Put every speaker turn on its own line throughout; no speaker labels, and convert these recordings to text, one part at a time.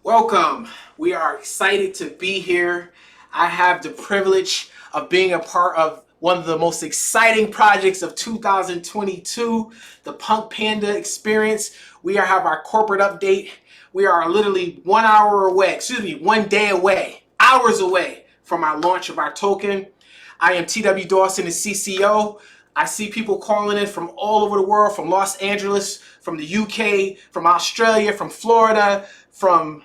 Welcome. We are excited to be here. I have the privilege of being a part of one of the most exciting projects of 2022, the Punk Panda experience. Have our corporate update. We are literally 1 hour away, excuse me, 1 day away, hours away from our launch of our token. I am TW Dawson, the CCO. I see people calling in from all over the world, from Los Angeles, from the UK, from Australia, from Florida, from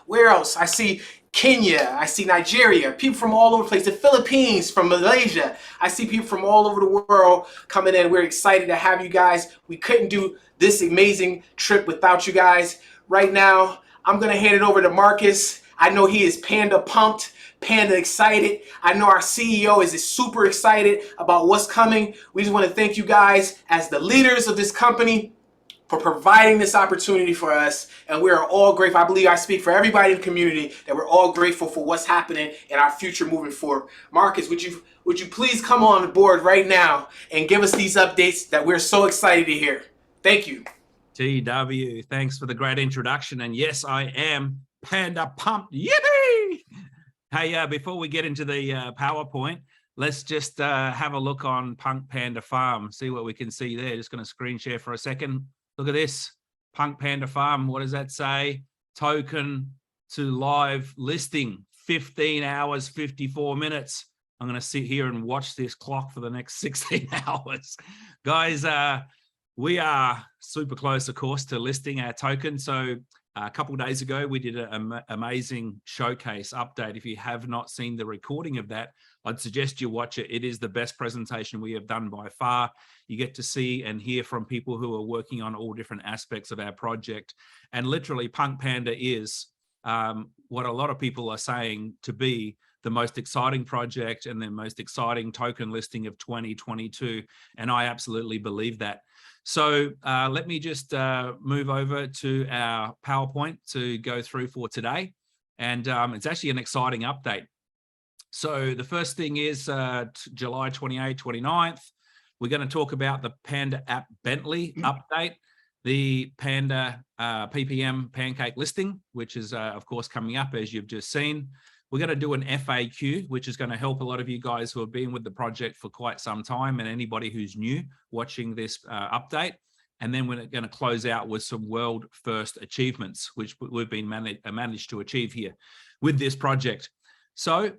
where else? I see Kenya, I see Nigeria, people from all over the place, the Philippines, from Malaysia. I see people from all over the world coming in. We're excited to have you guys. We couldn't do this amazing trip without you guys. Right now, I'm going to hand it over to Marcus. I know he is panda pumped, panda excited. I know our CEO is super excited about what's coming. We just want to thank you guys as the leaders of this company for providing this opportunity for us, and we are all grateful. I believe I speak for everybody in the community that we're all grateful for what's happening in our future moving forward. Marcus, would you please come on board right now and give us these updates that we're so excited to hear? Thank you.
TW, thanks for the great introduction. And yes, I am panda pumped. Yippee! Hey, before we get into the PowerPoint, let's just have a look on Punk Panda Farm, see what we can see there. Just going to screen share for a second. Look at this, Punk Panda Farm. What does that say? Token to live listing, 15 hours, 54 minutes. I'm going to sit here and watch this clock for the next 16 hours. Guys, we are super close, of course, to listing our token. So a couple of days ago, we did an amazing showcase update. If you have not seen the recording of that, I'd suggest you watch it. It is the best presentation we have done by far. You get to see and hear from people who are working on all different aspects of our project. And literally, Punk Panda is what a lot of people are saying to be the most exciting project and the most exciting token listing of 2022. And I absolutely believe that. So let me just move over to our PowerPoint to go through for today. And it's actually an exciting update. So the first thing is July 28th, 29th. We're going to talk about the Panda app Bentley update, the Panda PPM pancake listing, which is, of course, coming up, as you've just seen. We're going to do an FAQ, which is going to help a lot of you guys who have been with the project for quite some time and anybody who's new watching this update. And then we're going to close out with some world first achievements, which we've been managed to achieve here with this project. So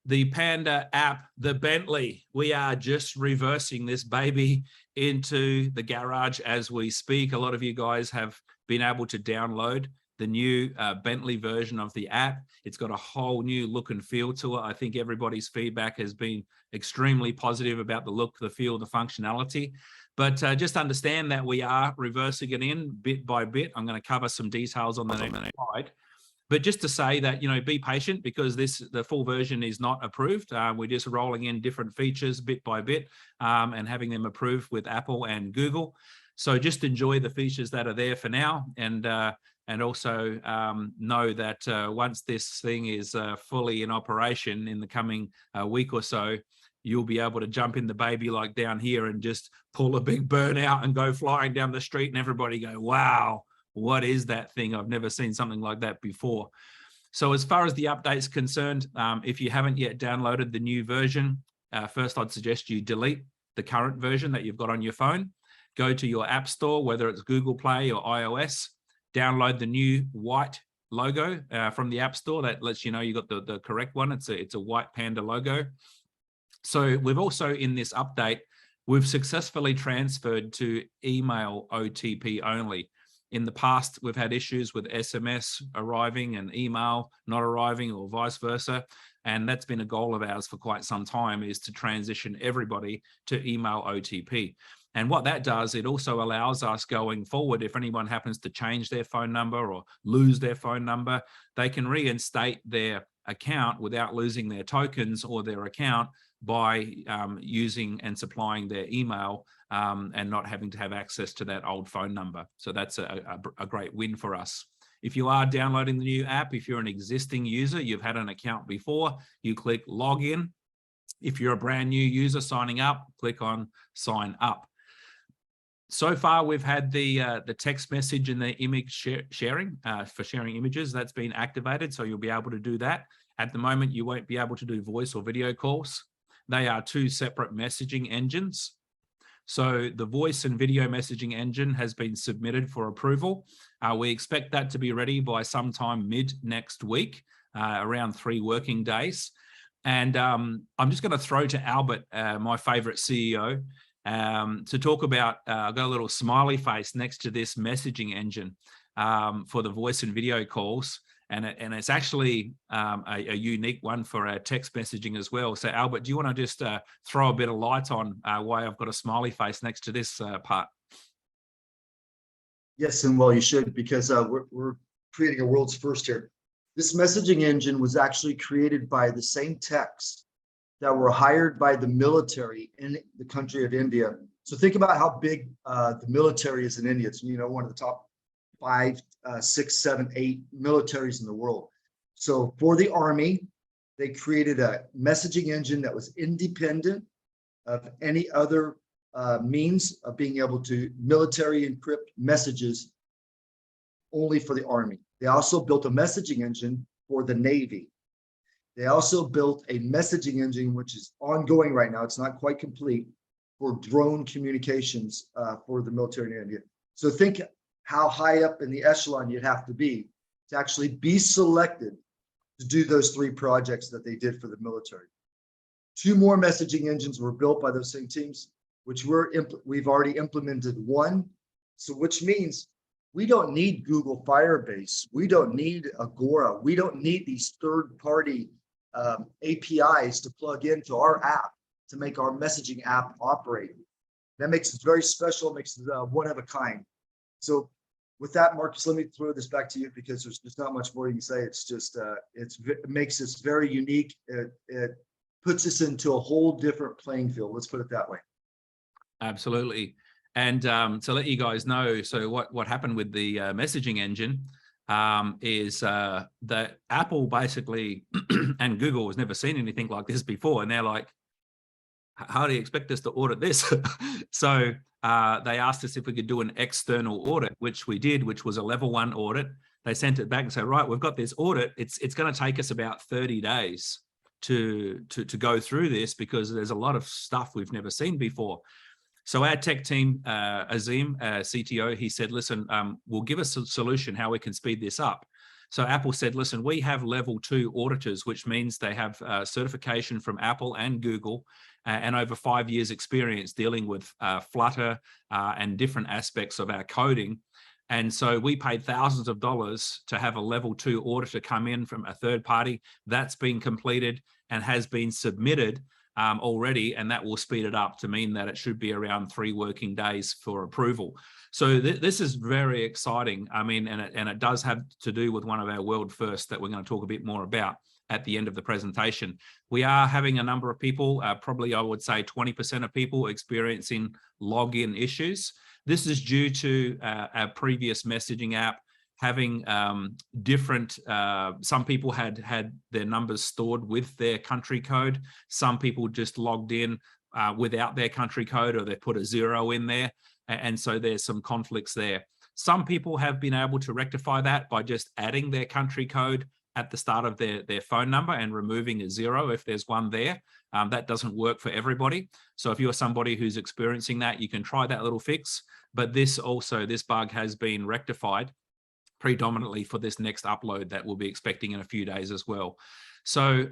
the Panda app, the Bentley, we are just reversing this baby into the garage as we speak. A lot of you guys have been able to download the new Bentley version of the app. It's got a whole new look and feel to it. I think everybody's feedback has been extremely positive about the look, the feel, the functionality. But just understand that we are reversing it in bit by bit. I'm going to cover some details on the next slide. But just to say that, you know, be patient because the full version is not approved. We're just rolling in different features bit by bit and having them approved with Apple and Google. So just enjoy the features that are there for now, and also know that once this thing is fully in operation in the coming week or so, you'll be able to jump in the baby like down here and just pull a big burnout and go flying down the street and everybody go, wow, what is that thing? I've never seen something like that before. So as far as the update's concerned, if you haven't yet downloaded the new version, first I'd suggest you delete the current version that you've got on your phone. Go to your app store, whether it's Google Play or iOS, download the new white logo from the App Store. That lets you know you got the correct one. It's a white panda logo. So we've also, in this update, we've successfully transferred to email OTP only. In the past, we've had issues with SMS arriving and email not arriving or vice versa. And that's been a goal of ours for quite some time, is to transition everybody to email OTP. And what that does, it also allows us going forward, if anyone happens to change their phone number or lose their phone number, they can reinstate their account without losing their tokens or their account by using and supplying their email and not having to have access to that old phone number. So that's a great win for us. If you are downloading the new app, if you're an existing user, you've had an account before, you click login. If you're a brand new user signing up, click on sign up. So far, we've had the text message and the image sharing for sharing images. That's been activated, so you'll be able to do that. At the moment, you won't be able to do voice or video calls. They are two separate messaging engines. So the voice and video messaging engine has been submitted for approval. We expect that to be ready by sometime mid next week, around 3 working days. And I'm just going to throw to Albert, my favorite CEO, to talk about, I've got a little smiley face next to this messaging engine for the voice and video calls. And it's actually a unique one for our text messaging as well. So Albert, do you want to just throw a bit of light on why I've got a smiley face next to this part?
Yes, and well, you should, because we're creating a world's first here. This messaging engine was actually created by the same techs that were hired by the military in the country of India. So think about how big the military is in India. It's, you know, one of the top 5, 6, 7, 8 militaries in the world. So for the Army, they created a messaging engine that was independent of any other means of being able to military encrypt messages only for the Army. They also built a messaging engine for the Navy. They also built a messaging engine, which is ongoing right now. It's not quite complete, for drone communications for the military in India. So think how high up in the echelon you'd have to actually be selected to do those 3 projects that they did for the military. 2 more messaging engines were built by those same teams, which we've already implemented 1. So which means we don't need Google Firebase. We don't need Agora. We don't need these third-party APIs to plug into our app to make our messaging app operate. That makes it very special, makes it one of a kind. So with that, Marcus, let me throw this back to you, because there's not much more you can say. It's just, it makes us very unique. It puts us into a whole different playing field. Let's put it that way.
Absolutely. And to let you guys know, so what happened with the messaging engine is that Apple basically and Google has never seen anything like this before. And they're like, how do you expect us to audit this? So they asked us if we could do an external audit, which we did, which was a level 1 audit. They sent it back and said, right, we've got this audit. It's going to take us about 30 days to go through this, because there's a lot of stuff we've never seen before. So our tech team, Azim, CTO, he said, listen, we'll give us a solution how we can speed this up. So Apple said, listen, we have level 2 auditors, which means they have certification from Apple and Google and over 5 years experience dealing with Flutter and different aspects of our coding. And so we paid thousands of dollars to have a level 2 auditor come in from a third party. That's been completed and has been submitted already, and that will speed it up to mean that it should be around 3 working days for approval. So this is very exciting. I mean, and it does have to do with one of our world firsts that we're going to talk a bit more about at the end of the presentation. We are having a number of people, probably I would say 20% of people experiencing login issues. This is due to our previous messaging app having different, some people had their numbers stored with their country code. Some people just logged in without their country code, or they put a 0 in there. And so there's some conflicts there. Some people have been able to rectify that by just adding their country code at the start of their phone number and removing a 0 if there's one there. That doesn't work for everybody. So if you're somebody who's experiencing that, you can try that little fix. But this bug has been rectified predominantly for this next upload that we'll be expecting in a few days as well. So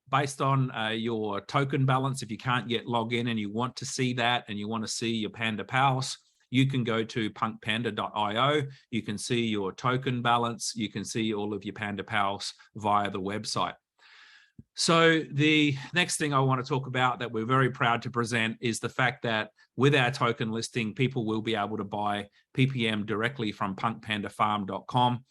based on your token balance, if you can't yet log in and you want to see that and you want to see your Panda Pals, you can go to punkpanda.io. You can see your token balance. You can see all of your Panda Pals via the website. So the next thing I want to talk about that we're very proud to present is the fact that with our token listing, people will be able to buy PPM directly from punkpandafarm.com.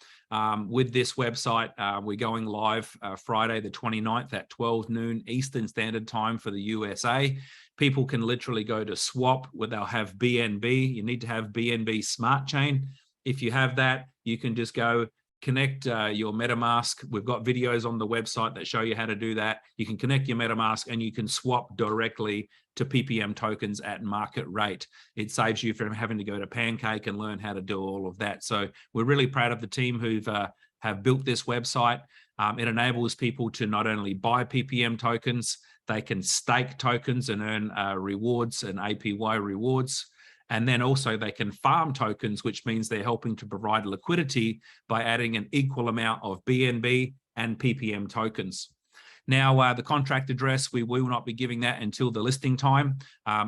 With this website, we're going live Friday the 29th at 12 noon Eastern Standard Time for the USA. People can literally go to swap where they'll have BNB. You need to have BNB Smart Chain. If you have that, you can just go connect your MetaMask. We've got videos on the website that show you how to do that. You can connect your MetaMask and you can swap directly to PPM tokens at market rate. It saves you from having to go to Pancake and learn how to do all of that. So we're really proud of the team who've have built this website. It enables people to not only buy PPM tokens, they can stake tokens and earn rewards and APY rewards. And then also they can farm tokens, which means they're helping to provide liquidity by adding an equal amount of BNB and PPM tokens. Now, the contract address, we will not be giving that until the listing time.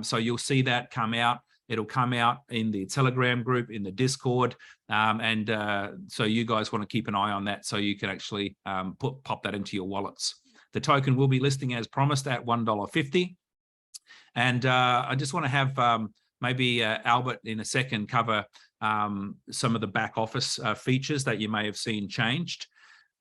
So you'll see that come out. It'll come out in the Telegram group, in the Discord. So you guys want to keep an eye on that so you can actually pop that into your wallets. The token will be listing as promised at $1.50. And I just want to have maybe Albert in a second cover some of the back office features that you may have seen changed.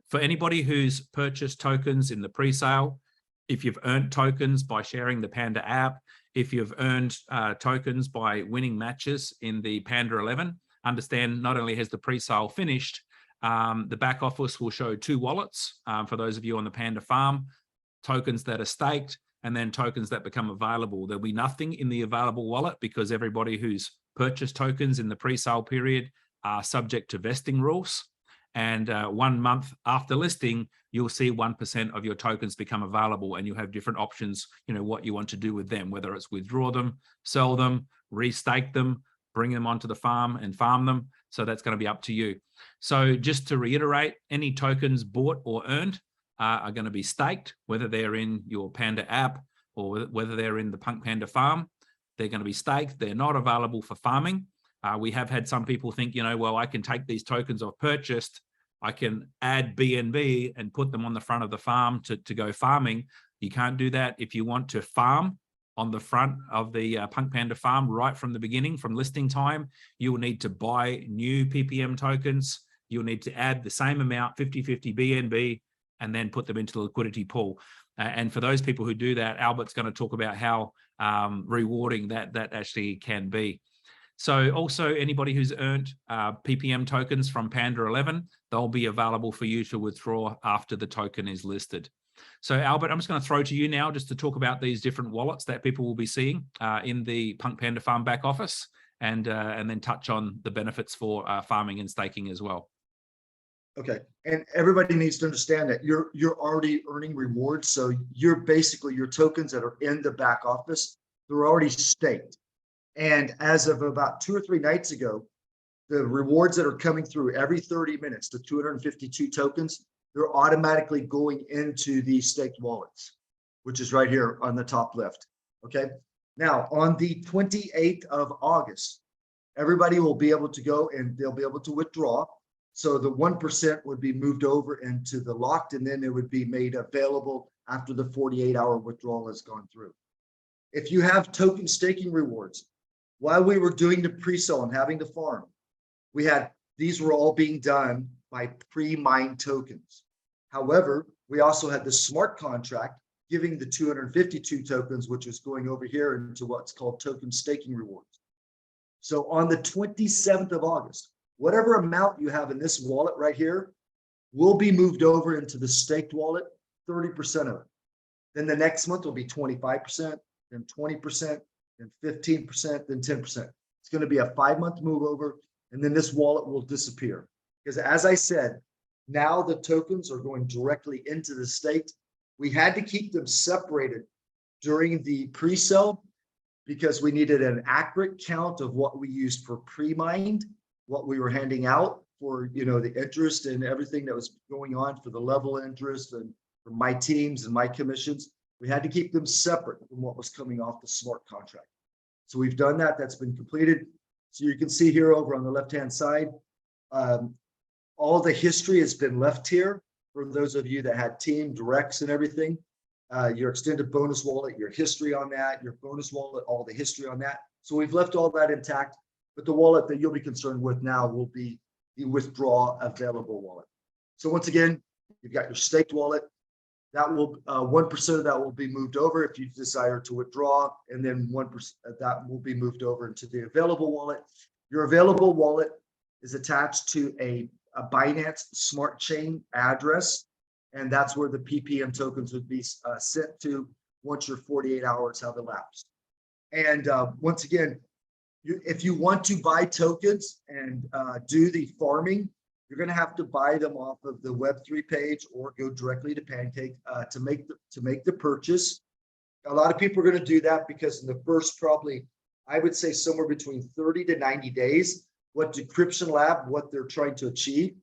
For anybody who's purchased tokens in the pre-sale, if you've earned tokens by sharing the Panda app, if you've earned tokens by winning matches in the Panda 11, understand not only has the pre-sale finished, the back office will show two wallets for those of you on the Panda farm, tokens that are staked, and then tokens that become available. There'll be nothing in the available wallet because everybody who's purchased tokens in the pre-sale period are subject to vesting rules. And 1 month after listing, you'll see 1% of your tokens become available, and you have different options, what you want to do with them, whether it's withdraw them, sell them, restake them, bring them onto the farm and farm them. So that's going to be up to you. So just to reiterate, any tokens bought or earned are going to be staked, whether they're in your Panda app or whether they're in the PunkPanda farm. They're going to be staked. They're not available for farming. We have had some people think, well, I can take these tokens I've purchased, I can add BNB and put them on the front of the farm to go farming. You can't do that. If you want to farm on the front of the PunkPanda farm right from the beginning, from listing time, you will need to buy new PPM tokens. You'll need to add the same amount, 50-50 BNB, and then put them into the liquidity pool. And for those people who do that, Albert's going to talk about how rewarding that actually can be. So also anybody who's earned PPM tokens from Panda 11, they'll be available for you to withdraw after the token is listed. So Albert, I'm just going to throw to you now just to talk about these different wallets that people will be seeing in the PunkPanda farm back office, and then touch on the benefits for farming and staking as well.
Okay, and everybody needs to understand that you're already earning rewards. So you're basically, your tokens that are in the back office, they're already staked. And as of about 2 or 3 nights ago, the rewards that are coming through every 30 minutes, the 252 tokens, they're automatically going into the staked wallets, which is right here on the top left. Okay, now on the 28th of August, everybody will be able to go and they'll be able to withdraw. So the 1% would be moved over into the locked, and then it would be made available after the 48-hour withdrawal has gone through. If you have token staking rewards, while we were doing the pre-sale and having the farm, these were all being done by pre-mined tokens. However, we also had the smart contract giving the 252 tokens, which is going over here into what's called token staking rewards. So on the 27th of August, whatever amount you have in this wallet right here will be moved over into the staked wallet, 30% of it. Then the next month will be 25%, then 20%, then 15%, then 10%. It's going to be a 5-month move over, and then this wallet will disappear. Because as I said, now the tokens are going directly into the staked. We had to keep them separated during the pre-sale because we needed an accurate count of what we used for pre-mined, what we were handing out for, the interest and everything that was going on for the level interest and for my teams and my commissions. We had to keep them separate from what was coming off the smart contract. So we've done that. That's been completed. So you can see here over on the left-hand side, all the history has been left here for those of you that had team directs and everything. Your extended bonus wallet, your history on that, your bonus wallet, all the history on that. So we've left all that intact. But the wallet that you'll be concerned with now will be the withdraw available wallet. So once again, you've got your staked wallet. That will 1% of that will be moved over if you desire to withdraw, and then 1% of that will be moved over into the available wallet. Your available wallet is attached to a a Binance Smart Chain address, and that's where the PPM tokens would be sent to once your 48 hours have elapsed. And once again, if you want to buy tokens and do the farming, you're going to have to buy them off of the Web3 page or go directly to Pancake to make the purchase. A lot of people are going to do that because in the first, probably, I would say somewhere between 30 to 90 days, what Decryption Lab, what they're trying to achieve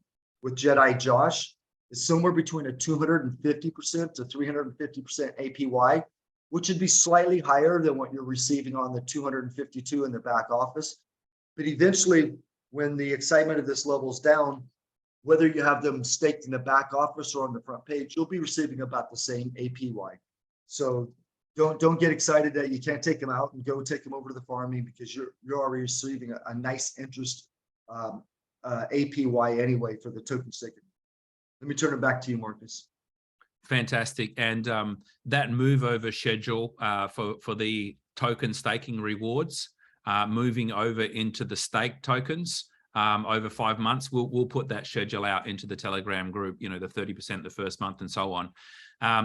with Jedi Josh is somewhere between a 250% to 350% APY, which would be slightly higher than what you're receiving on the 252 in the back office. But eventually, when the excitement of this levels down, whether you have them staked in the back office or on the front page, you'll be receiving about the same APY. So don't get excited that you can't take them out and go take them over to the farming, because you're already receiving a nice interest APY anyway for the token staking. Let me turn it back to you, Marcus.
Fantastic. And that move over schedule for the token staking rewards, moving over into the stake tokens over 5 months, we'll put that schedule out into the Telegram group, you know, the 30% the first month and so on.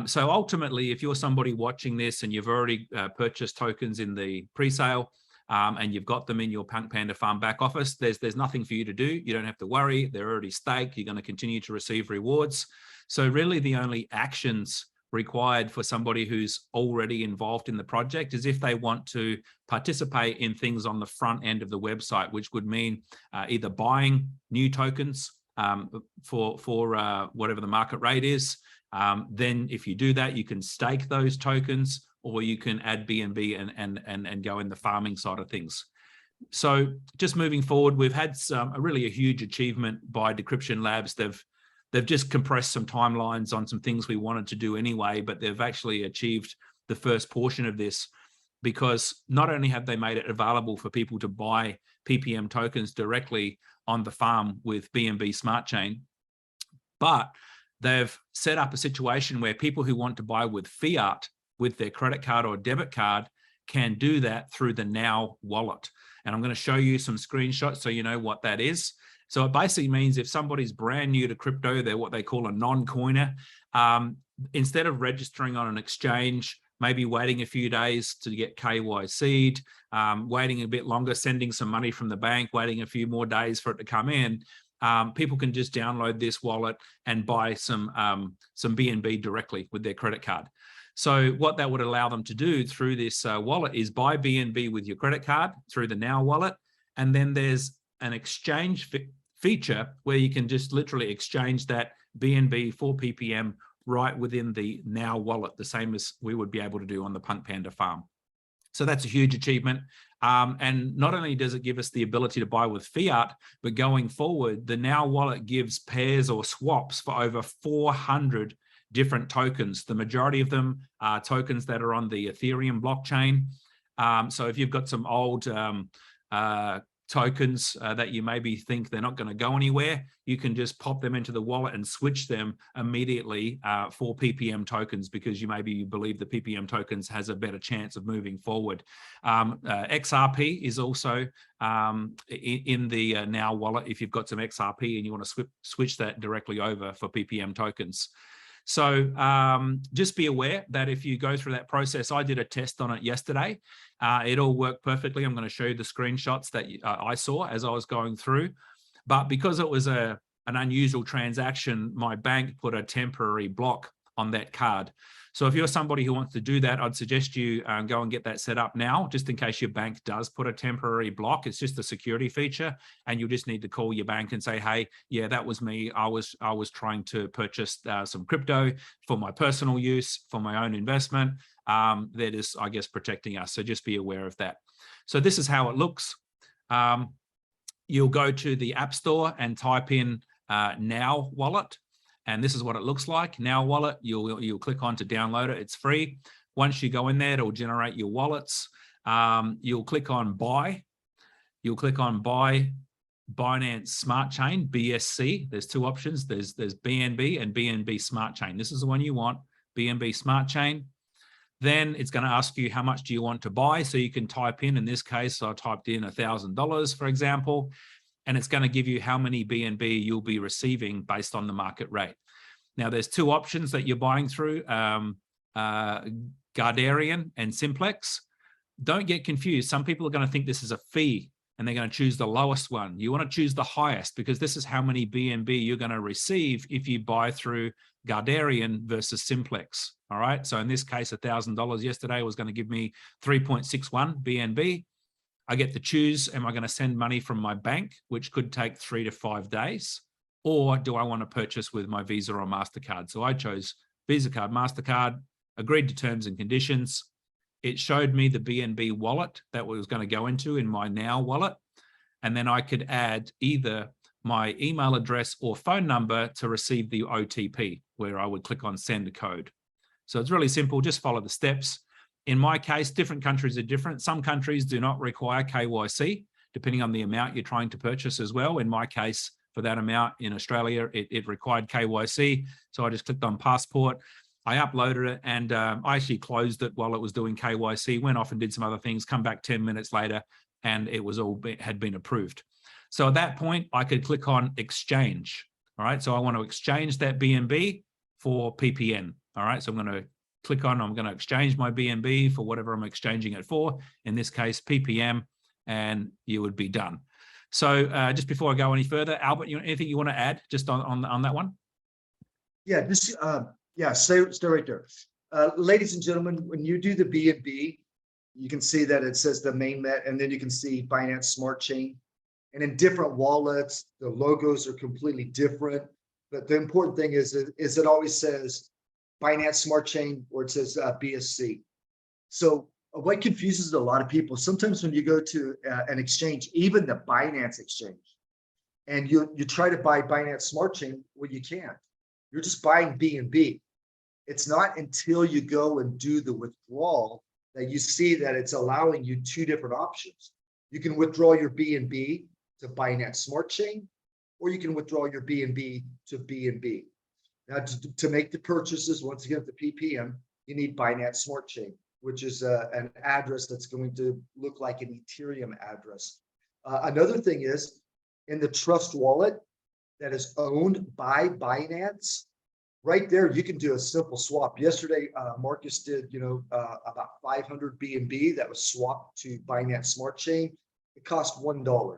So ultimately, if you're somebody watching this and you've already purchased tokens in the pre-sale and you've got them in your PunkPanda farm back office, there's nothing for you to do. You don't have to worry. They're already staked. You're going to continue to receive rewards. So really the only actions required for somebody who's already involved in the project is if they want to participate in things on the front end of the website, which would mean either buying new tokens for whatever the market rate is. Then if you do that, you can stake those tokens, or you can add BNB and go in the farming side of things. So just moving forward, we've had a huge achievement by Decryption Labs. They've just compressed some timelines on some things we wanted to do anyway, but they've actually achieved the first portion of this, because not only have they made it available for people to buy PPM tokens directly on the farm with BNB Smart Chain, but they've set up a situation where people who want to buy with fiat with their credit card or debit card can do that through the Now wallet. And I'm going to show you some screenshots so you know what that is. So it basically means if somebody's brand new to crypto, they're what they call a non-coiner. Instead of registering on an exchange, maybe waiting a few days to get KYC'd, waiting a bit longer, sending some money from the bank, waiting a few more days for it to come in, people can just download this wallet and buy some BNB directly with their credit card. So what that would allow them to do through this wallet is buy BNB with your credit card through the Now wallet. And then there's an exchange feature where you can just literally exchange that BNB for PPM right within the Now wallet, the same as we would be able to do on the PunkPanda farm. So that's a huge achievement. And not only does it give us the ability to buy with fiat, but going forward, the Now wallet gives pairs or swaps for over 400 different tokens. The majority of them are tokens that are on the Ethereum blockchain. So if you've got some old tokens that you maybe think they're not going to go anywhere, you can just pop them into the wallet and switch them immediately for PPM tokens, because you believe the PPM tokens has a better chance of moving forward. XRP is also in the Now wallet if you've got some XRP and you want to switch that directly over for PPM tokens. So just be aware that if you go through that process, I did a test on it yesterday. It all worked perfectly. I'm going to show you the screenshots that I saw as I was going through. But because it was an unusual transaction, my bank put a temporary block on that card. So if you're somebody who wants to do that, I'd suggest you go and get that set up now, just in case your bank does put a temporary block. It's just a security feature, and you'll just need to call your bank and say, hey, yeah, that was me. I was trying to purchase some crypto for my personal use, for my own investment. That is, I guess, protecting us. So just be aware of that. So this is how it looks. You'll go to the App Store and type in Now Wallet. And this is what it looks like. Now Wallet, you'll click on to download it. It's free. Once you go in there, it'll generate your wallets. You'll click on Buy. You'll click on Buy Binance Smart Chain, BSC. There's two options. There's BNB and BNB Smart Chain. This is the one you want, BNB Smart Chain. Then it's going to ask you how much do you want to buy. So you can type in this case, I typed in $1,000, for example. and it's going to give you how many BNB you'll be receiving based on the market rate. Now, there's two options that you're buying through, Gardarian and Simplex. Don't get confused. Some people are going to think this is a fee and they're going to choose the lowest one. You want to choose the highest because this is how many BNB you're going to receive if you buy through Gardarian versus Simplex. All right. So in this case, $1,000 yesterday was going to give me 3.61 BNB. I get to choose, am I going to send money from my bank, which could take 3 to 5 days, or do I want to purchase with my Visa or MasterCard? So I chose Visa card, MasterCard, agreed to terms and conditions. It showed me the BNB wallet that was going to go into in my Now wallet. And then I could add either my email address or phone number to receive the OTP, where I would click on send code. So it's really simple. Just follow the steps. In my case, different countries are different. Some countries do not require KYC, depending on the amount you're trying to purchase as well. In my case, for that amount in Australia, it required KYC. So I just clicked on passport. I uploaded it, and I actually closed it while it was doing KYC, went off and did some other things, come back 10 minutes later, and it was had been approved. So at that point, I could click on exchange. All right. So I want to exchange that BNB for PPN. All right. So I'm going to click on, I'm going to exchange my BNB for whatever I'm exchanging it for, in this case, PPM, and you would be done. So just before I go any further, Albert, anything you want to add just on that one?
Yeah, just stay right there. Ladies and gentlemen, when you do the BNB, you can see that it says the mainnet, and then you can see Binance Smart Chain. And in different wallets, the logos are completely different. But the important thing is it always says Binance Smart Chain, or it says BSC. So what confuses a lot of people, sometimes when you go to an exchange, even the Binance exchange, and you try to buy Binance Smart Chain, well, you can't. You're just buying BNB. It's not until you go and do the withdrawal that you see that it's allowing you two different options. You can withdraw your BNB to Binance Smart Chain, or you can withdraw your BNB to BNB. Now, to make the purchases, once again, the PPM, you need Binance Smart Chain, which is an address that's going to look like an Ethereum address. Another thing is, in the Trust Wallet that is owned by Binance, right there, you can do a simple swap. Yesterday, Marcus did, about 500 BNB that was swapped to Binance Smart Chain. It cost $1.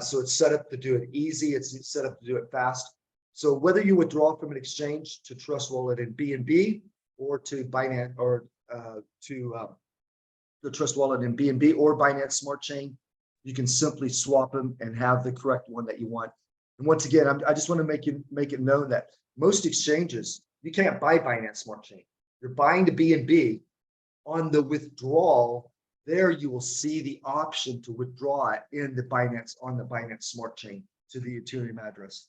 So it's set up to do it easy. It's set up to do it fast. So whether you withdraw from an exchange to Trust Wallet in BNB, or to Binance, or to the Trust Wallet in BNB or Binance Smart Chain, you can simply swap them and have the correct one that you want. And once again, I just want to make it known that most exchanges, you can't buy Binance Smart Chain. You're buying the BNB. On the withdrawal, there you will see the option to withdraw it in the Binance, on the Binance Smart Chain, to the Ethereum address.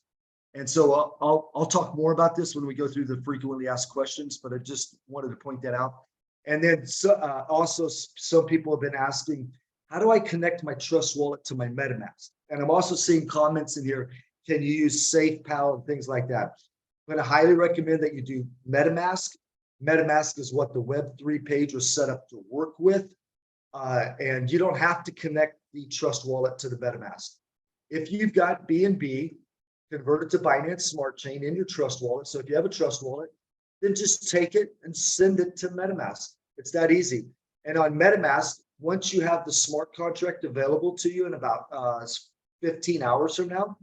And so I'll talk more about this when we go through the frequently asked questions, but I just wanted to point that out. And then also some people have been asking, how do I connect my Trust Wallet to my MetaMask? And I'm also seeing comments in here, can you use SafePal and things like that? I'm going to highly recommend that you do MetaMask. MetaMask is what the Web3 page was set up to work with. And you don't have to connect the Trust Wallet to the MetaMask. If you've got BNB, convert it to Binance Smart Chain in your Trust Wallet. So if you have a Trust Wallet, then just take it and send it to MetaMask. It's that easy. And on MetaMask, once you have the smart contract available to you in about 15 hours from now,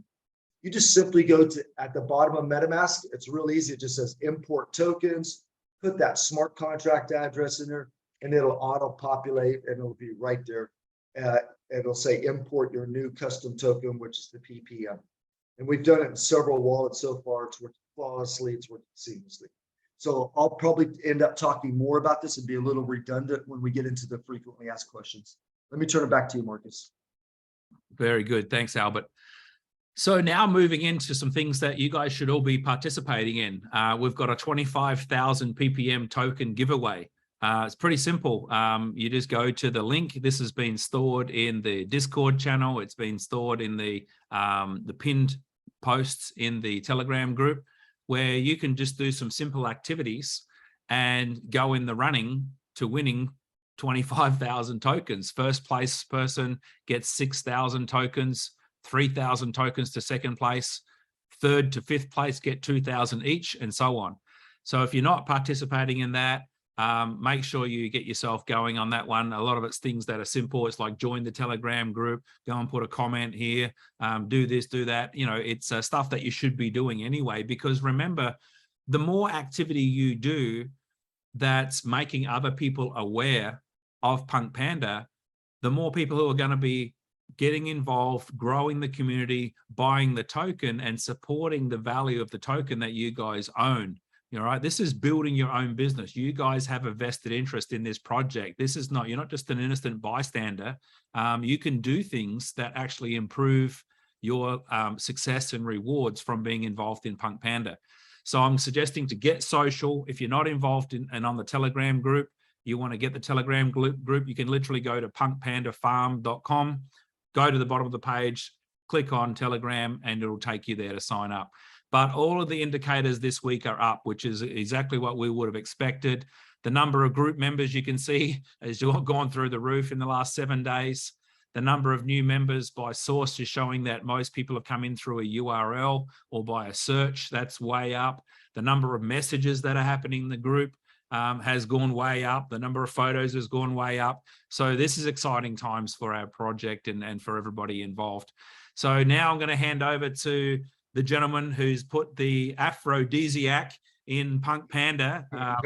you just simply go to, at the bottom of MetaMask, it's real easy. It just says import tokens, put that smart contract address in there, and it'll auto-populate, and it'll be right there. It'll say import your new custom token, which is the PPM. And we've done it in several wallets so far. It's worked flawlessly. It's worked seamlessly. So I'll probably end up talking more about this and be a little redundant when we get into the frequently asked questions. Let me turn it back to you, Marcus.
Very good. Thanks, Albert. So now moving into some things that you guys should all be participating in. We've got a 25,000 PPM token giveaway. It's pretty simple. You just go to the link. This has been stored in the Discord channel. It's been stored in the pinned posts in the Telegram group, where you can just do some simple activities and go in the running to winning 25,000 tokens. First place person gets 6,000 tokens. 3,000 tokens to second place, third to fifth place get 2,000 each, and so on. So if you're not participating in that, make sure you get yourself going on that one. A lot of it's things that are simple. It's like join the Telegram group, go and put a comment here, do this, do that. You know, it's stuff that you should be doing anyway, because remember, the more activity you do that's making other people aware of PunkPanda, the more people who are going to be getting involved, growing the community, buying the token, and supporting the value of the token that you guys own. All right, this is building your own business. You guys have a vested interest in this project. This is not, you're not just an innocent bystander. You can do things that actually improve your success and rewards from being involved in PunkPanda. So I'm suggesting to get social. If you're not involved in and on the Telegram group, you want to get the Telegram group, you can literally go to punkpandafarm.com, go to the bottom of the page, click on Telegram, and it'll take you there to sign up. But all of the indicators this week are up, which is exactly what we would have expected. The number of group members you can see has gone through the roof in the last 7 days. The number of new members by source is showing that most people have come in through a URL or by a search. That's way up. The number of messages that are happening in the group has gone way up. The number of photos has gone way up. So this is exciting times for our project and for everybody involved. So now I'm going to hand over to the gentleman who's put the aphrodisiac in PunkPanda.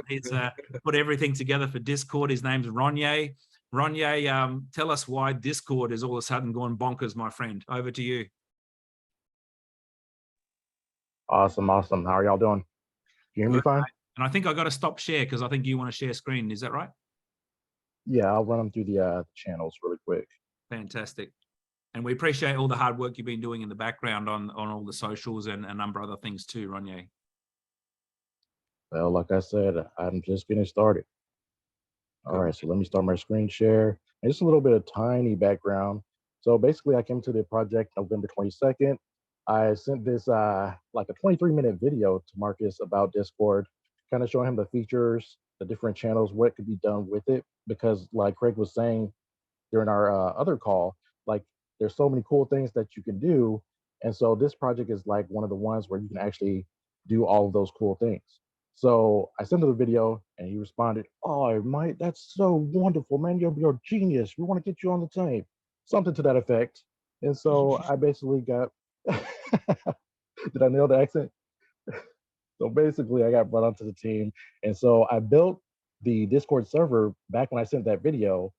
He's put everything together for Discord. His name's Ronya. Ronya, tell us why Discord is all of a sudden gone bonkers, my friend. Over to you.
Awesome. How are y'all doing? Can you hear me fine?
And I think I got to stop share because I think you want to share screen. Is that right?
Yeah, I'll run them through the channels really quick.
Fantastic. And we appreciate all the hard work you've been doing in the background on all the socials and a number of other things too, Ronya.
Well, like I said, I'm just getting started. All right, so let me start my screen share. And just a little bit of tiny background. So basically, I came to the project November 22nd. I sent this like a 23-minute video to Marcus about Discord, kind of showing him the features, the different channels, what could be done with it. Because like Craig was saying during our other call, like there's so many cool things that you can do. And so this project is like one of the ones where you can actually do all of those cool things. So I sent him the video and he responded, "Oh, Mike, that's so wonderful, man. You're a genius. We want to get you on the team." Something to that effect. And so I basically got, did I nail the accent? So basically I got brought onto the team. And so I built the Discord server back when I sent that video.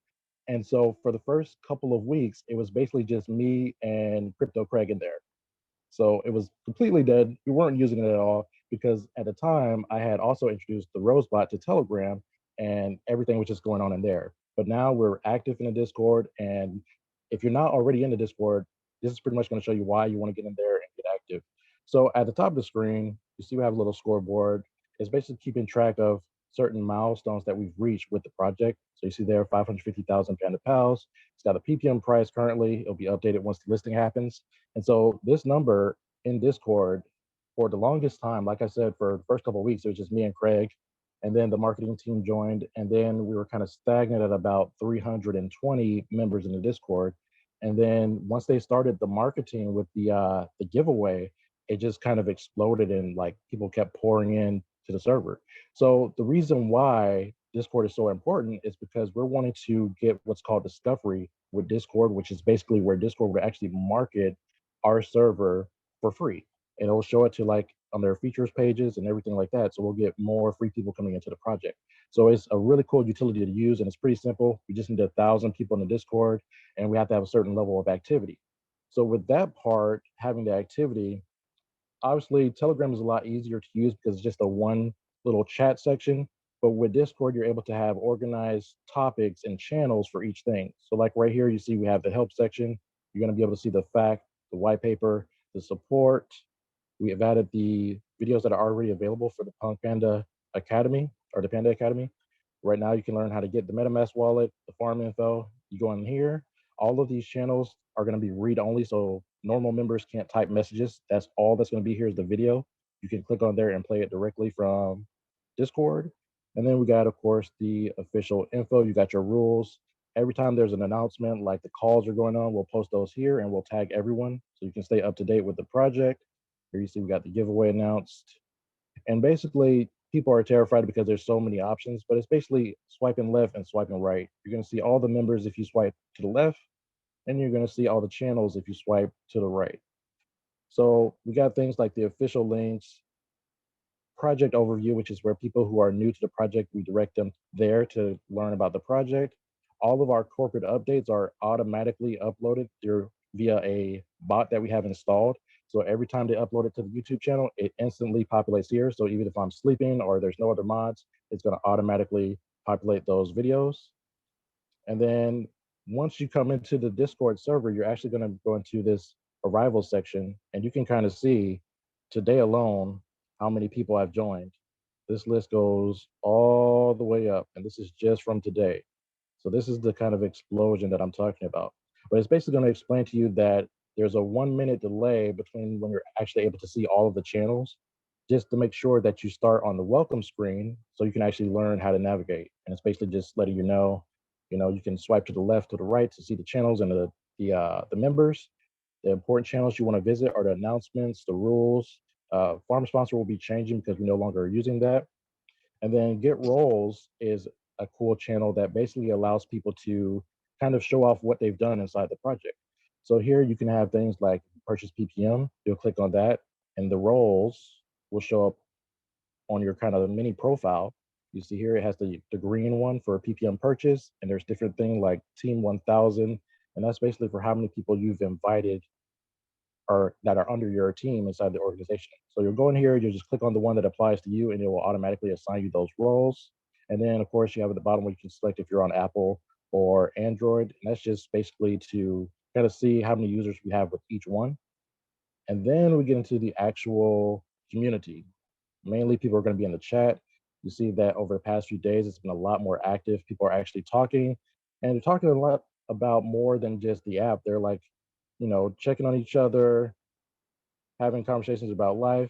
And so for the first couple of weeks, it was basically just me and Crypto Craig in there. So it was completely dead. We weren't using it at all because at the time I had also introduced the Rosebot to Telegram and everything was just going on in there. But now we're active in the Discord. And if you're not already in the Discord, this is pretty much going to show you why you want to get in there and get active. So at the top of the screen, you see we have a little scoreboard. It's basically keeping track of certain milestones that we've reached with the project. So you see there 550,000 Panda Pals. It's got a PPM price currently. It'll be updated once the listing happens. And so this number in Discord for the longest time, like I said, for the first couple of weeks, it was just me and Craig. And then the marketing team joined. And then we were kind of stagnant at about 320 members in the Discord. And then once they started the marketing with the giveaway, it just kind of exploded and like people kept pouring in to the server. So the reason why Discord is so important is because we're wanting to get what's called discovery with Discord, which is basically where Discord would actually market our server for free. And it'll show it to like on their features pages and everything like that. So we'll get more free people coming into the project. So it's a really cool utility to use and it's pretty simple. We just need 1,000 people in the Discord and we have to have a certain level of activity. So with that part, having the activity, obviously Telegram is a lot easier to use because it's just a one little chat section. But with Discord, you're able to have organized topics and channels for each thing. So like right here, you see we have the help section. You're going to be able to see the fact, the white paper, the support. We have added the videos that are already available for the PunkPanda Academy or the Panda Academy. Right now, you can learn how to get the MetaMask wallet, the farm info. You go in here. All of these channels are going to be read-only, so normal members can't type messages. That's all that's going to be here is the video. You can click on there and play it directly from Discord. And then we got, of course, the official info. You got your rules. every time there's an announcement, like the calls are going on, we'll post those here and we'll tag everyone so you can stay up to date with the project. Here you see we got the giveaway announced. And basically, people are terrified because there's so many options, but it's basically swiping left and swiping right. You're going to see all the members if you swipe to the left, and you're going to see all the channels if you swipe to the right. So we got things like the official links, project overview, which is where people who are new to the project, we direct them there to learn about the project. All of our corporate updates are automatically uploaded through via a bot that we have installed. So every time they upload it to the YouTube channel, it instantly populates here. So even if I'm sleeping or there's no other mods, it's going to automatically populate those videos. And then once you come into the Discord server, you're actually going to go into this arrival section, and you can kind of see today alone how many people have joined. This list goes all the way up, and this is just from today. So this is the kind of explosion that I'm talking about. But it's basically going to explain to you that there's a 1 minute delay between when you're actually able to see all of the channels, just to make sure that you start on the welcome screen so you can actually learn how to navigate. And it's basically just letting you know, you can swipe to the left, to the right to see the channels and the members. The important channels you want to visit are the announcements, the rules. Farm sponsor will be changing because we no longer are using that. And then get roles is a cool channel that basically allows people to kind of show off what they've done inside the project. So here you can have things like purchase PPM. You'll click on that, and the roles will show up on your kind of mini profile. You see here it has the green one for PPM purchase, and there's different things like Team 1000, and that's basically for how many people you've invited or that are under your team inside the organization. So you'll go in here, you just click on the one that applies to you, and it will automatically assign you those roles. And then, of course, you have at the bottom where you can select if you're on Apple or Android. And that's just basically to kind of see how many users we have with each one. And then we get into the actual community. Mainly people are going to be in the chat. You see that over the past few days, it's been a lot more active. People are actually talking, and they're talking a lot about more than just the app. They're like, checking on each other, having conversations about life,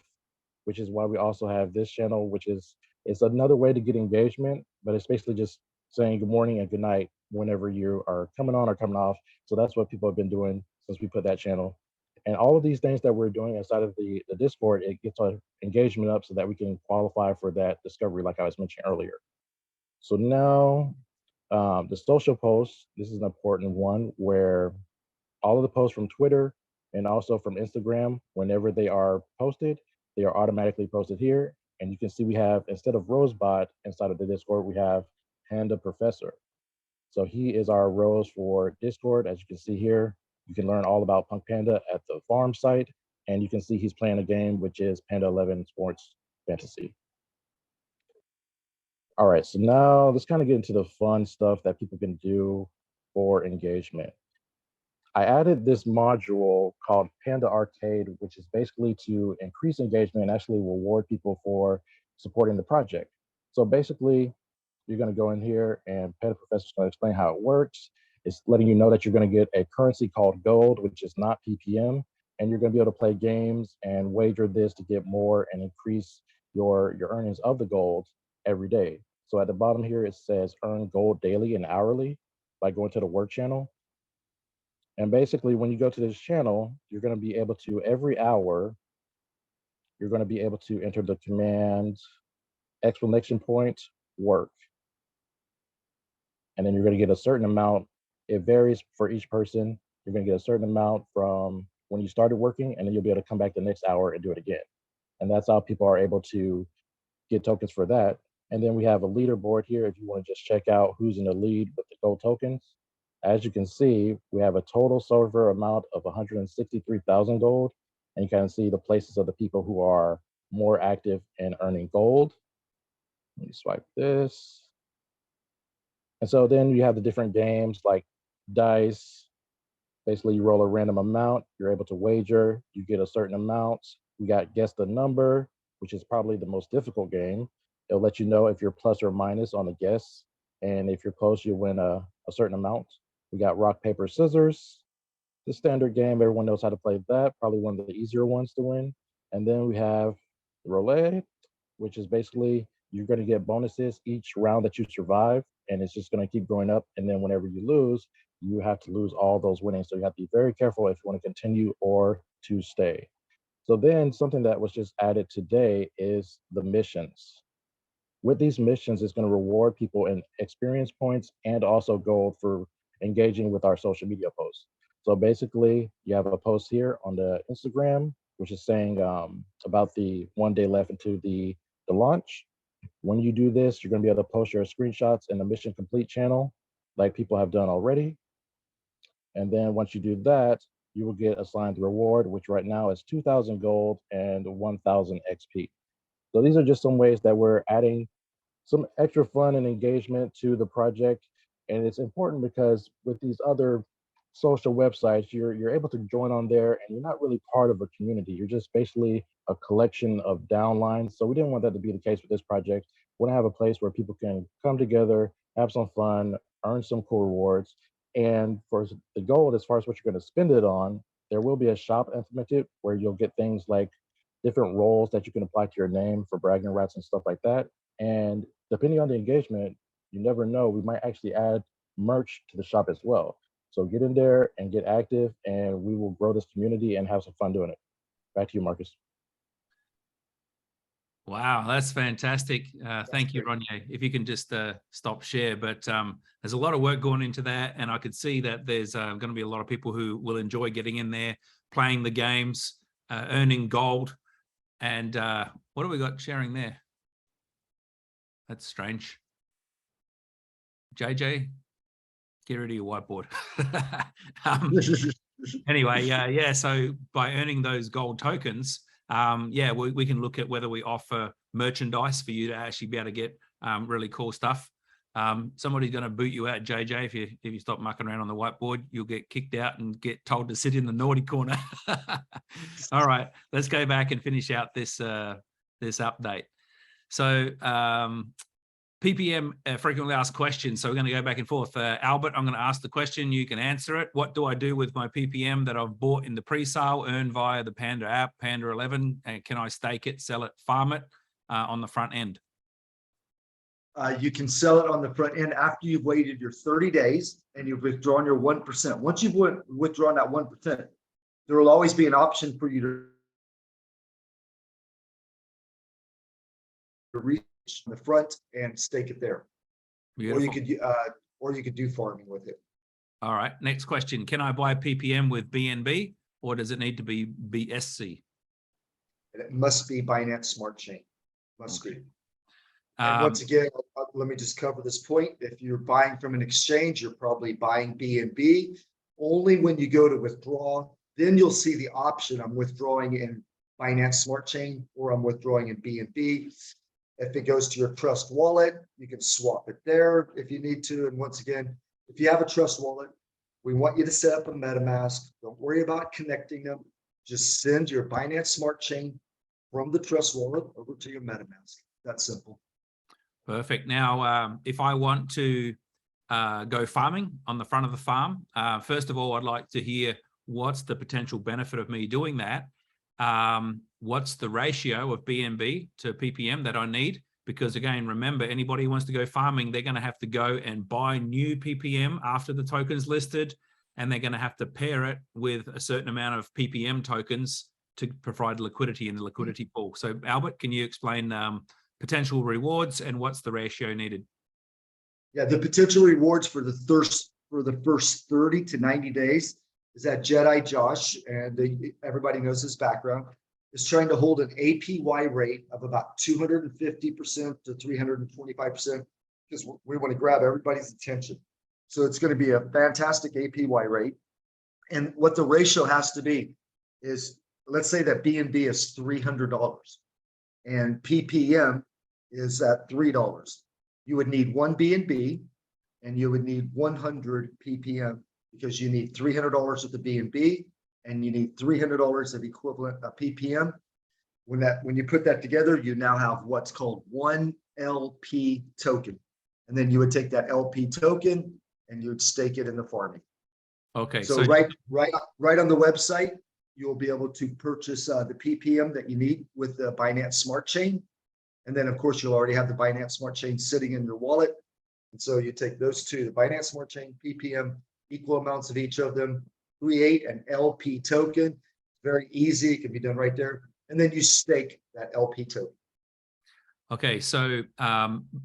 which is why we also have this channel, which is it's another way to get engagement, but it's basically just saying good morning and good night whenever you are coming on or coming off. So that's what people have been doing since we put that channel. And all of these things that we're doing inside of the Discord, it gets our engagement up so that we can qualify for that discovery, like I was mentioning earlier. So now the social posts, this is an important one where all of the posts from Twitter and also from Instagram, whenever they are posted, they are automatically posted here. And you can see we have, instead of Rosebot inside of the Discord, we have Panda Professor. So he is our Rose for Discord. As you can see here, you can learn all about PunkPanda at the farm site. And you can see he's playing a game, which is Panda 11 Sports Fantasy. All right, so now let's kind of get into the fun stuff that people can do for engagement. I added this module called Panda Arcade, which is basically to increase engagement and actually reward people for supporting the project. So basically, you're going to go in here and Panda Professor is going to explain how it works. It's letting you know that you're going to get a currency called gold, which is not PPM, and you're going to be able to play games and wager this to get more and increase your earnings of the gold every day. So at the bottom here, it says earn gold daily and hourly by going to the work channel. And basically, when you go to this channel, you're going to be able to, every hour, you're going to be able to enter the command exclamation point work. And then you're going to get a certain amount. It varies for each person. You're going to get a certain amount from when you started working, and then you'll be able to come back the next hour and do it again. And that's how people are able to get tokens for that. And then we have a leaderboard here if you want to just check out who's in the lead with the gold tokens. As you can see, we have a total server amount of 163,000 gold, and you can see the places of the people who are more active in earning gold. Let me swipe this. And so then you have the different games like dice. Basically, you roll a random amount, you're able to wager, you get a certain amount. We got guess the number, which is probably the most difficult game. It'll let you know if you're plus or minus on the guess, and if you're close, you win a certain amount. We got rock, paper, scissors, the standard game. Everyone knows how to play that, probably one of the easier ones to win. And then we have roulette, which is basically you're going to get bonuses each round that you survive, and it's just going to keep going up. And then whenever you lose, you have to lose all those winnings. So you have to be very careful if you want to continue or to stay. So then something that was just added today is the missions. With these missions, it's going to reward people in experience points and also gold for engaging with our social media posts. So basically, you have a post here on the Instagram, which is saying about the 1 day left into the launch. When you do this, you're going to be able to post your screenshots in the mission complete channel, like people have done already. And then once you do that, you will get assigned the reward, which right now is 2,000 gold and 1,000 XP. So these are just some ways that we're adding some extra fun and engagement to the project. And it's important because with these other social websites, you're able to join on there and you're not really part of a community. You're just basically a collection of downlines. So we didn't want that to be the case with this project. We want to have a place where people can come together, have some fun, earn some cool rewards. And for the gold, as far as what you're going to spend it on, there will be a shop implemented where you'll get things like different roles that you can apply to your name for bragging rights and stuff like that. And depending on the engagement, you never know, we might actually add merch to the shop as well. So get in there and get active, and we will grow this community and have some fun doing it. Back to you, Marcus.
Wow, that's fantastic. Thank you, Ronya. If you can just stop share, but there's a lot of work going into that, and I could see that there's going to be a lot of people who will enjoy getting in there, playing the games, earning gold. And what have we got sharing there? That's strange. JJ, get rid of your whiteboard. Anyway, yeah. So by earning those gold tokens, yeah, we can look at whether we offer merchandise for you to actually be able to get really cool stuff. Somebody's going to boot you out, JJ, if you stop mucking around on the whiteboard. You'll get kicked out and get told to sit in the naughty corner. All right, let's go back and finish out this this update. So PPM frequently asked questions. So we're going to go back and forth. Albert, I'm going to ask the question. You can answer it. What do I do with my PPM that I've bought in the pre-sale, earned via the Panda app, Panda 11? And can I stake it, sell it, farm it on the front end?
You can sell it on the front end after you've waited your 30 days and you've withdrawn your 1%. Once you've withdrawn that 1%, there will always be an option for you to reach the front and stake it there. Beautiful. Or you could do farming with it.
All right. Next question. Can I buy PPM with BNB, or does it need to be BSC?
It must be Binance Smart Chain. Must
okay.
be. And once again, let me just cover this point. If you're buying from an exchange, you're probably buying BNB. Only when you go to withdraw, then you'll see the option, I'm withdrawing in Binance Smart Chain or I'm withdrawing in BNB. If it goes to your Trust wallet, you can swap it there if you need to. And once again, if you have a Trust wallet, we want you to set up a MetaMask. Don't worry about connecting them. Just send your Binance Smart Chain from the Trust wallet over to your MetaMask. That's simple.
Perfect. Now, if I want to go farming on the front of the farm, first of all, I'd like to hear what's the potential benefit of me doing that. What's the ratio of BNB to PPM that I need? Because again, remember, anybody who wants to go farming, they're going to have to go and buy new PPM after the token's listed, and they're going to have to pair it with a certain amount of PPM tokens to provide liquidity in the liquidity pool. So Albert, can you explain potential rewards and what's the ratio needed?
Yeah, the potential rewards for the first 30 to 90 days is that Jedi Josh, and everybody knows his background, is trying to hold an APY rate of about 250% to 325% because we want to grab everybody's attention. So it's going to be a fantastic APY rate. And what the ratio has to be is, let's say that BNB is $300 and PPM is at $3. You would need one BNB and you would need 100 PPM because you need $300 of the BNB and you need $300 of equivalent of PPM. When you put that together, you now have what's called one LP token. And then you would take that LP token and you would stake it in the farming.
Okay.
So right on the website, you'll be able to purchase the PPM that you need with the Binance Smart Chain. And then of course, you'll already have the Binance Smart Chain sitting in your wallet. And so you take those two, the Binance Smart Chain, PPM, equal amounts of each of them, create an LP token. Very easy, it can be done right there. And then you stake that LP token.
Okay, so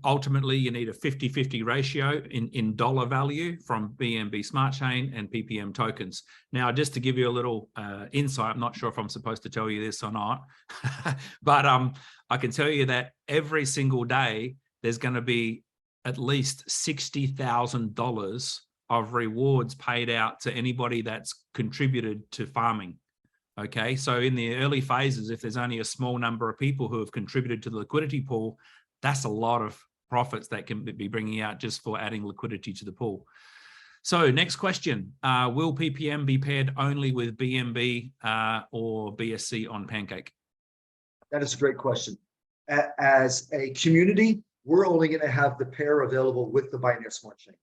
ultimately you need a 50-50 ratio in dollar value from BNB Smart Chain and PPM tokens. Now, just to give you a little insight, I'm not sure if I'm supposed to tell you this or not, but I can tell you that every single day there's going to be at least $60,000 of rewards paid out to anybody that's contributed to farming. Okay, so in the early phases, if there's only a small number of people who have contributed to the liquidity pool, that's a lot of profits that can be bringing out just for adding liquidity to the pool. So next question, will PPM be paired only with BNB or BSC on Pancake?
That is a great question. As a community, we're only going to have the pair available with the Binance Smart Chain.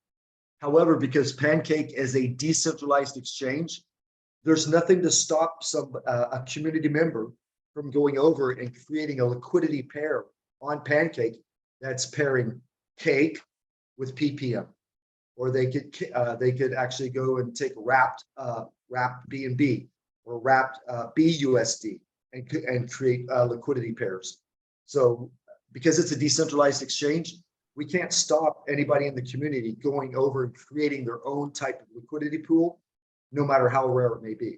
However, because Pancake is a decentralized exchange, there's nothing to stop a community member from going over and creating a liquidity pair on Pancake that's pairing Cake with PPM, or they could actually go and take wrapped BNB or wrapped BUSD and create liquidity pairs. So because it's a decentralized exchange, we can't stop anybody in the community going over and creating their own type of liquidity pool, no matter how rare it may be.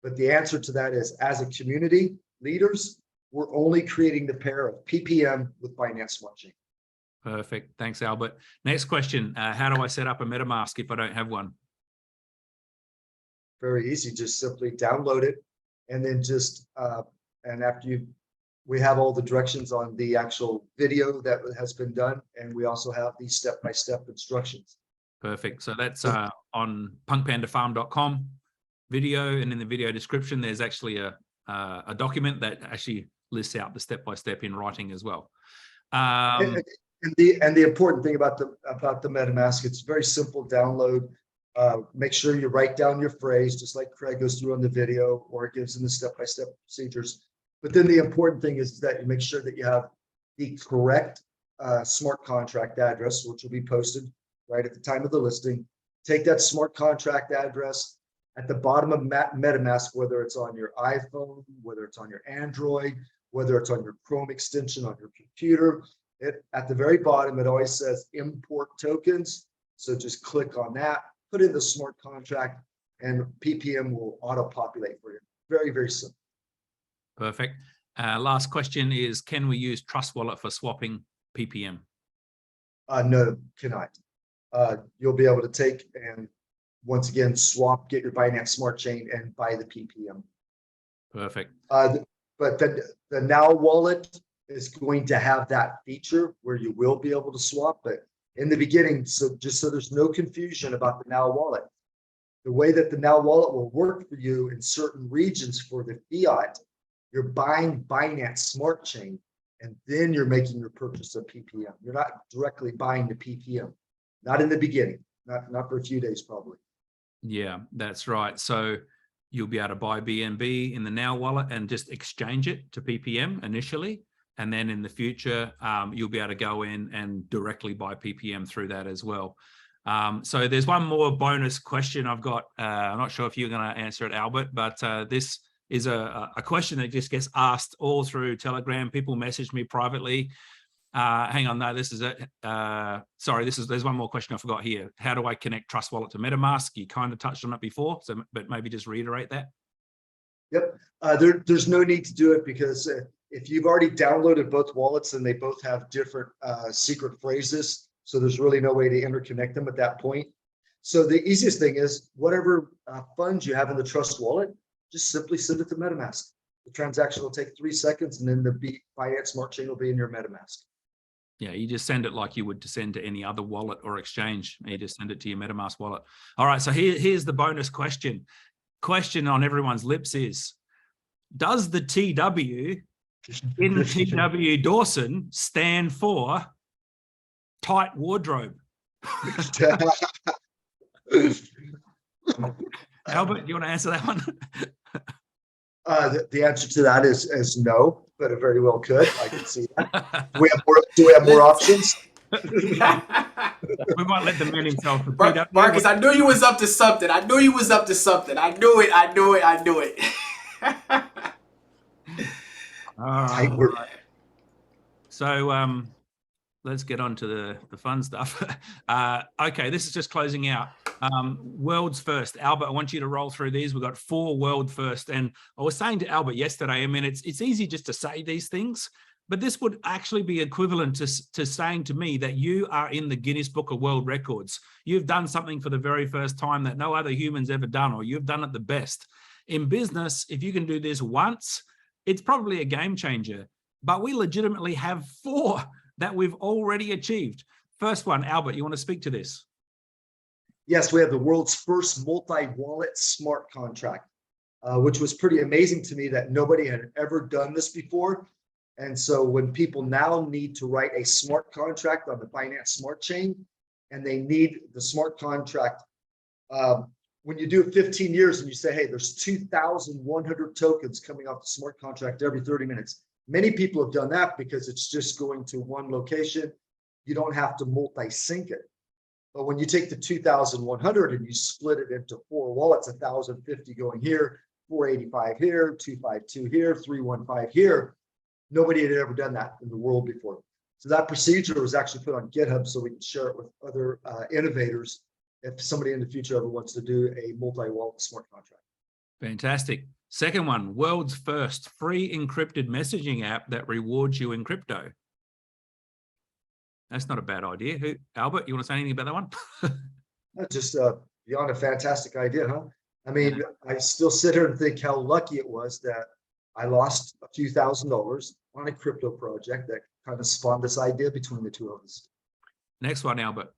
But the answer to that is, as a community leaders, we're only creating the pair of PPM with Binance Smart Chain.
Perfect. Thanks, Albert. Next question. How do I set up a MetaMask if I don't have one?
Very easy. Just simply download it. And then just, and after we have all the directions on the actual video that has been done. And we also have the step-by-step instructions.
Perfect. So that's on punkpandafarm.com video, and in the video description, there's actually a document that actually lists out the step-by-step in writing as well.
And the important thing about the MetaMask, it's very simple download. Make sure you write down your phrase, just like Craig goes through on the video, or it gives them the step-by-step procedures. But then the important thing is that you make sure that you have the correct smart contract address, which will be posted right at the time of the listing. Take that smart contract address at the bottom of MetaMask, whether it's on your iPhone, whether it's on your Android, whether it's on your Chrome extension on your computer. At the very bottom, it always says import tokens. So just click on that, put in the smart contract, and PPM will auto-populate for you. Very, very simple.
Perfect. Last question is, can we use Trust Wallet for swapping PPM?
No, cannot. You'll be able to take and once again swap, get your Binance Smart Chain, and buy the PPM.
Perfect.
But the Now wallet is going to have that feature where you will be able to swap. But in the beginning, so just so there's no confusion about the Now wallet, the way that the Now wallet will work for you in certain regions for the fiat, you're buying Binance Smart Chain, and then you're making your purchase of PPM. You're not directly buying the PPM, not in the beginning, not for a few days probably.
Yeah, that's right. So you'll be able to buy BNB in the Now wallet and just exchange it to PPM initially. And then in the future, you'll be able to go in and directly buy PPM through that as well. So there's one more bonus question I've got. I'm not sure if you're going to answer it, Albert, but this is a question that just gets asked all through Telegram. People message me privately. Hang on, no, this is it. Sorry, there's one more question I forgot here. How do I connect Trust Wallet to MetaMask? You kind of touched on it before, so but maybe just reiterate that.
Yep, there's no need to do it because if you've already downloaded both wallets and they both have different secret phrases, so there's really no way to interconnect them at that point. So the easiest thing is whatever funds you have in the Trust Wallet, just simply send it to MetaMask. The transaction will take 3 seconds, and then the Binance Smart Chain will be in your MetaMask.
Yeah, you just send it like you would to send to any other wallet or exchange. You just send it to your MetaMask wallet. All right, so here's the bonus question. Question on everyone's lips is, does the TW in TW Dawson stand for tight wardrobe? Albert, do you want to answer that one?
The answer to that is no, but it very well could. I can see that. Do we have more options?
We might let the man himself.
Marcus, I knew you was up to something. I knew you was up to something. I knew it. I knew it. I knew it.
Tight work.
So let's get on to the fun stuff. Okay, this is just closing out. World's first. Albert, I want you to roll through these. We've got 4 world first. And I was saying to Albert yesterday, I mean, it's easy just to say these things, but this would actually be equivalent to saying to me that you are in the Guinness Book of World Records. You've done something for the very first time that no other human's ever done, or you've done it the best. In business, if you can do this once, it's probably a game changer. But we legitimately have 4 that we've already achieved. First one, Albert, you want to speak to this?
Yes, we have the world's first multi-wallet smart contract, which was pretty amazing to me that nobody had ever done this before. And so when people now need to write a smart contract on the Binance Smart Chain, and they need the smart contract, when you do it 15 years and you say, hey, there's 2,100 tokens coming off the smart contract every 30 minutes. Many people have done that because it's just going to one location. You don't have to multi-sync it. But when you take the 2,100 and you split it into 4 wallets, 1,050 going here, 485 here, 252 here, 315 here, nobody had ever done that in the world before. So that procedure was actually put on GitHub so we can share it with other innovators if somebody in the future ever wants to do a multi-wallet smart contract.
Fantastic. Second one, world's first free encrypted messaging app that rewards you in crypto. That's not a bad idea. Albert, you want to say anything about that one?
That's just beyond a fantastic idea, huh? I mean, I still sit here and think how lucky it was that I lost a few $1,000s on a crypto project that kind of spawned this idea between the two of us.
Next one, Albert.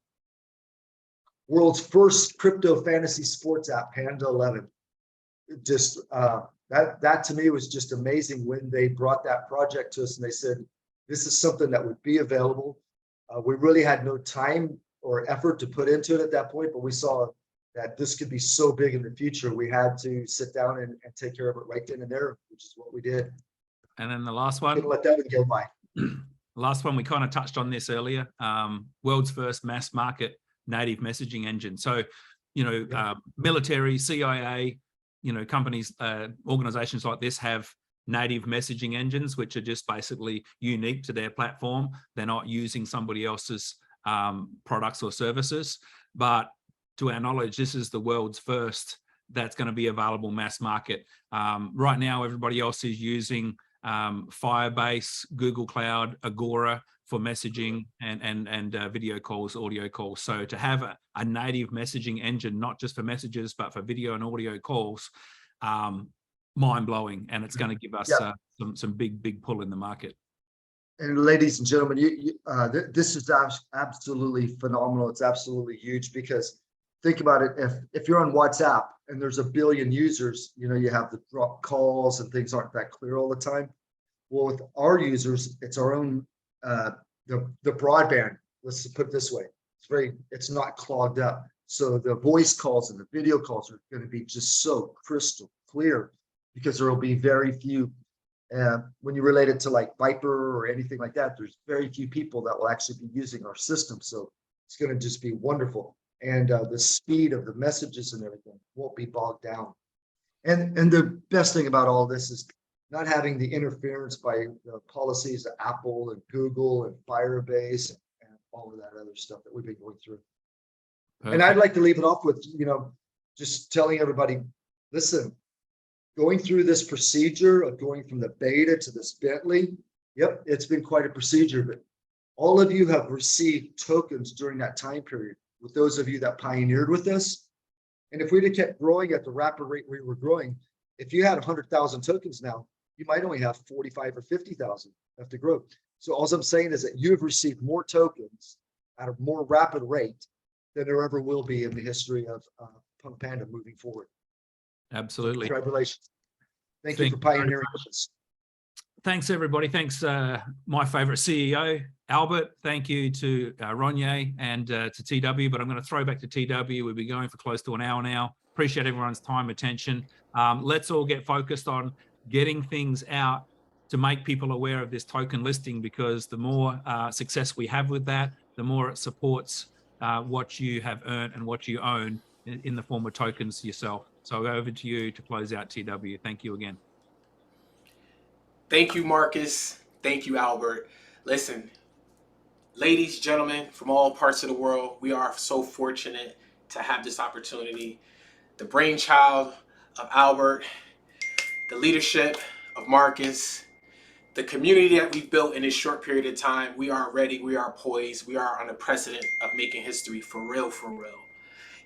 World's first crypto fantasy sports app, Panda 11. Just that to me was just amazing when they brought that project to us and they said, this is something that would be available. We really had no time or effort to put into it at that point, but we saw that this could be so big in the future. We had to sit down and take care of it right then and there, which is what we did.
And then the last one.
Didn't let that one go by.
Last one, we kind of touched on this earlier. World's first mass market native messaging engine. So, you know, military, CIA, you know, companies, organizations like this have native messaging engines, which are just basically unique to their platform. They're not using somebody else's products or services. But to our knowledge, this is the world's first that's going to be available mass market. Right now, everybody else is using Firebase, Google Cloud, Agora for messaging and video calls, audio calls. So to have a native messaging engine, not just for messages, but for video and audio calls, mind-blowing, and it's going to give us some big pull in the market.
And ladies and gentlemen, this is absolutely phenomenal. It's absolutely huge because think about it. If you're on WhatsApp and there's 1 billion users, you know, you have the drop calls and things aren't that clear all the time. Well, with our users, it's our own the broadband. Let's put it this way: it's not clogged up. So the voice calls and the video calls are going to be just so crystal clear because there will be very few. When you relate it to like Viper or anything like that, there's very few people that will actually be using our system. So it's going to just be wonderful. And the speed of the messages and everything won't be bogged down. And the best thing about all this is not having the interference by the policies of Apple and Google and Firebase and all of that other stuff that we've been going through. Perfect. And I'd like to leave it off with, you know, just telling everybody, listen, going through this procedure of going from the beta to this Bentley, yep, it's been quite a procedure, but all of you have received tokens during that time period with those of you that pioneered with us. And if we'd have kept growing at the rapid rate we were growing, if you had 100,000 tokens now, you might only have 45 or 50,000 left to grow. So all I'm saying is that you've received more tokens at a more rapid rate than there ever will be in the history of PunkPanda moving forward.
Absolutely.
Congratulations. Thank you for pioneering this. Thanks,
everybody. Thanks, my favorite CEO, Albert. Thank you to Ronya and to TW, but I'm going to throw back to TW. We've been going for close to an hour now. Appreciate everyone's time, attention. Let's all get focused on getting things out to make people aware of this token listing, because the more success we have with that, the more it supports what you have earned and what you own in the form of tokens yourself. So over to you to close out, TW. Thank you again.
Thank you, Marcus. Thank you, Albert. Listen, ladies, gentlemen, from all parts of the world, we are so fortunate to have this opportunity. The brainchild of Albert, the leadership of Marcus, the community that we've built in this short period of time. We are ready, we are poised, we are on the precedent of making history for real, for real.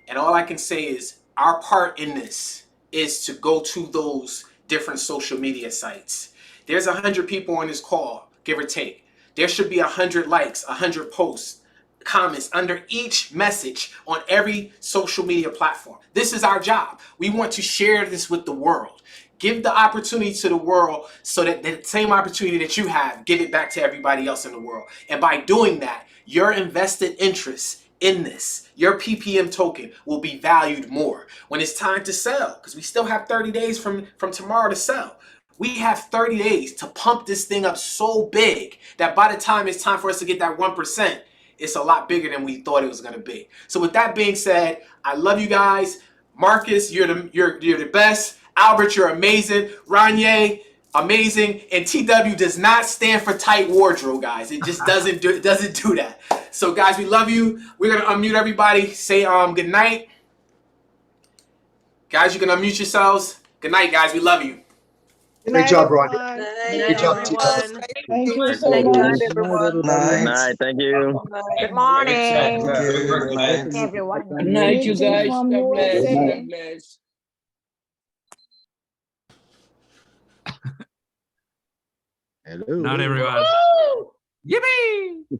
And all I can say is our part in this is to go to those different social media sites. There's 100 people on this call, give or take. There should be 100 likes, 100 posts, comments under each message on every social media platform. This is our job. We want to share this with the world. Give the opportunity to the world so that the same opportunity that you have, give it back to everybody else in the world. And by doing that, your invested interest in this, your PPM token will be valued more when it's time to sell, because we still have 30 days from tomorrow to sell. We have 30 days to pump this thing up so big that by the time it's time for us to get that 1%, it's a lot bigger than we thought it was going to be. So with that being said, I love you guys. Marcus, you're the best. Albert, you're amazing. Ronya, amazing. And TW does not stand for tight wardrobe, guys. It just doesn't do that. So guys, we love you. We're gonna unmute everybody. Say good night. Guys, you can unmute yourselves. Good night, guys. We love you.
Great job, Ronya.
Good
Good job,
night,
TW.
everyone.
Thank you so
Thank you.
much.
Good night. Thank you.
Good morning.
Thank you. Good night.
Everyone.
Good night, you
Greetings
guys.
from
God bless.
USA.
God bless.
Hello.
Not everyone. Yippee!